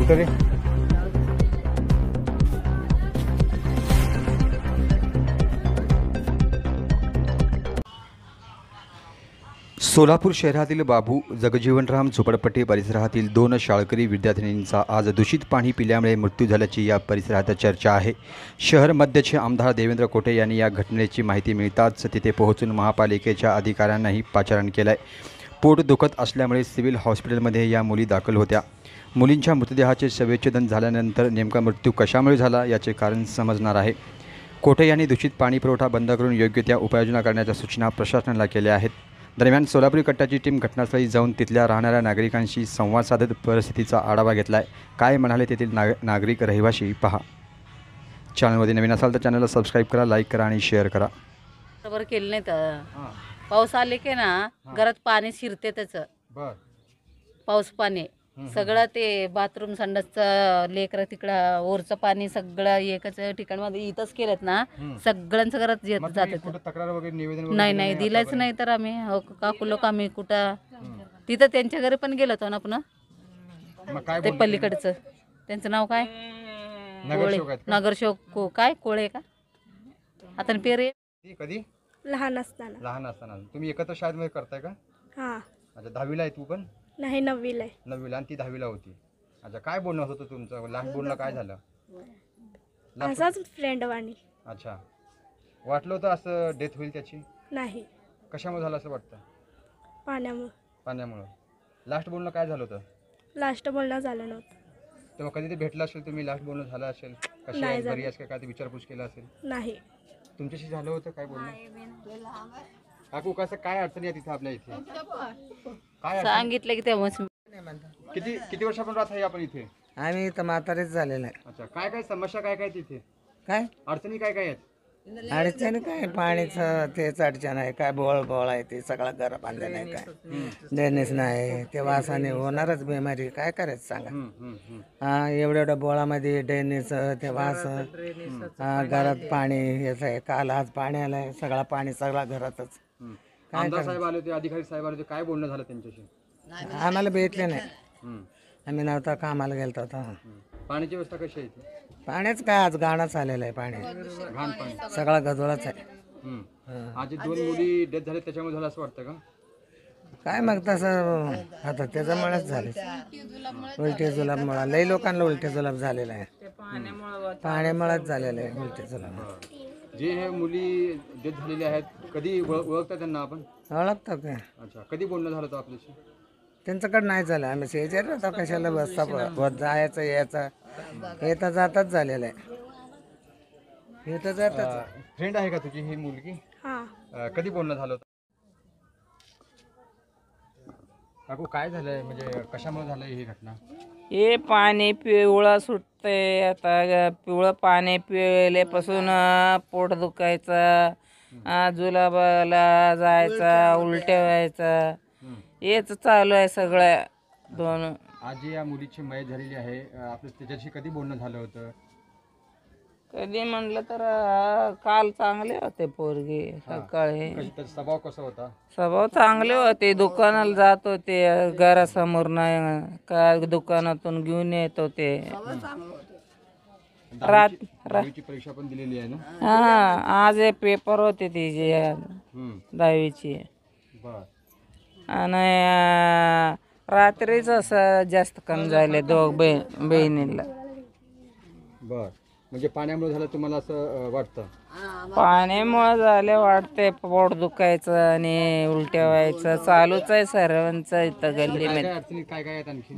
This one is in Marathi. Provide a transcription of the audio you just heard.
तरी सोलापूर शहरातील बाबू जगजीवनराम झोपडपट्टी परिसरातील 2 शाळकरी विद्यार्थिनींचा आज दूषित पाणी पिल्यामुळे मृत्यू झाल्याची या परिसरात चर्चा आहे। शहर मध्यचे आमदार देवेंद्र कोटे यांनी या घटनेची माहिती मिळताच तिथे पोहोचून महापालिकेच्या अधिकाऱ्यांनाही पाचारण केले। पोट दुखत असल्यामुळे सिव्हिल हॉस्पिटलमध्ये या मुली दाखल होत्या। मुलींच्या मृतदेहाचे शवविच्छेदन झाल्यानंतर नेमका मृत्यू कशामुळे झाला याचे कारण समजणार आहे। कोटे यांनी दूषित पाणी पुरवठा बंद करून योग्य त्या उपाययोजना करण्याच्या सूचना प्रशासनाला केल्या आहेत। दरम्यान सोलापूर कट्टाची टीम घटनास्थळी जाऊन तिथल्या राहणाऱ्या नागरिकांशी संवाद साधत परिस्थितीचा आढावा घेतलाय। काय म्हणाले तेथील नागरिक रहिवासी पहा। चॅनलमध्ये नवीन असाल तर चॅनलला सबस्क्राईब करा, लाईक करा आणि शेअर करा। बरोबर केलं नाही तर पाऊस आले की ना घरात पाणी शिरते त्याचं पाऊस पाणी सगळं ते बाथरूम संडासचं लेकरं तिकडं वरचं पाणी सगळं एकाच ठिकाणमध्ये इथंच केलेत ना सगळ्यांचं घरात जाते। नाही दिलंच नाही तर आम्ही काकू लोक आम्ही कुठं तिथं त्यांच्या घरी पण गेलो होतो ना आपण ते पलीकडचं त्यांचं नाव काय नगरसेवक काय कोळे का आता पेरे कधी लहान असताना तुम्ही एकत्र शाळेमध्ये करताय का? हां अच्छा 10वीला आहे तू पण? नाही 9वीला आहे। 9वीला आणि ती 10वीला होती। अच्छा काय बोलणं होतं तुमचं लास्ट बोलणं काय झालं? असाच फ्रेंड वाणी। अच्छा वाटलं होतं असं डेथ होईल त्याची? नाही। कशामुळे झालं असं वाटतं? पाण्यामुळे। लास्ट बोलणं काय झालं होतं? लास्ट बोलणं झालं नव्हतं। तेव्हा कधी ते भेटलं असेल तुम्ही लास्ट बोलणं झालं असेल कशी आहे घरी असं काय ते विचारपूस केला असेल? नाही। तुमच्याशी झालं होतं काय बोलणं? काकू कसं काय अडचणी आहे तिथे आपल्या इथे? काय सांगितलं की तेव्हा किती वर्षापासून राहत आहे आपण इथे? आम्ही इथं म्हातारेच झालेलं आहे। अच्छा काय काय समस्या काय काय तिथे? काय अडचणी काय काय आहेत? अडचण काय पाणीचं तेच अडचण आहे। काय बोळ आहे ते सगळं घर बांधलं नाही काय ड्रेनेज नाही ते वासाने होणारच बिमारी काय करायचं सांगा। हा एवढ्या बोळामध्ये ड्रेनेज ते वास घरात पाणी याचं आहे। काल आज पाणी आलंय सगळं पाणी सगळं घरातच। आमदार साहेब आले होते अधिकारी साहेब आले होते काय बोलणं झालं त्यांच्याशी? आम्हाला भेटले नाही आम्ही नव्हता कामाला गेलतो होता। पाण्याची व्यवस्था कशी आहे इथे? पाण्याच काय आज गाणंच आलेलं आहे पाणी घाण पाणी सगळा गजोळाच आहे। आज 2 मुली डेथ झाले त्याच्यामुळे झालं असं वाटतं का? काय मग तसं आता त्याच्यामुळेच झाले उलटे जुलाबमुळे लई लोकांना उलटे जुलाब झालेला आहे। पाण्यामुळेच झालेलं आहे उलटे जुलाब। जे हे मुली डेथ झालेले आहेत कधी ओळखता त्यांना आपण? ओळखतो काय? अच्छा कधी बोलणं झालं होतं आपल्याशी? त्यांच्याकडे नाही झालं आम्ही शेजारी होता कशाला बसता जायचं यायचं येता जाताच झालेलं आहे येता जाताच। फ्रेंड आहे का तुझी ही मुलगी? हां कधी बोलणं झालं होतं? काकू काय झालंय म्हणजे कशामुळे झालं ही घटना? हे पाणी पिवळं सुटतंय आता पिवळं पाणी पिल्यापासून पोट दुखायचं जुलाबाला जायचा उलट्या व्हायचा हेच चालू आहे सगळ्या दोन। आज या मुलीची मयत झालेली आहे आपलं त्याच्याशी कधी बोलणं झालं होतं? कधी म्हणलं तर काल चांगले होते पोरगे सकाळी। त्याचा स्वभाव कसा होता? स्वभाव चांगले होते दुकानाला जात होते घरासमोर नाही काय दुकानातून घेऊन येत होते। 10वीची परीक्षा पण दिलेली आहे ना? हा आज पेपर होते तिचे 10वीची आणि रात्रीच असं जास्त कमी झाले दोघ बहिणीला। बर म्हणजे पाण्यामुळे झालं तुम्हाला असं वाटतं? पाण्यामुळे झाले वाटते पोट दुखायचं आणि उलट्या व्हायचं चालूच आहे सर्वांचं इथं गल्लीमध्ये। अडचणी काय काय आहेत आणखी?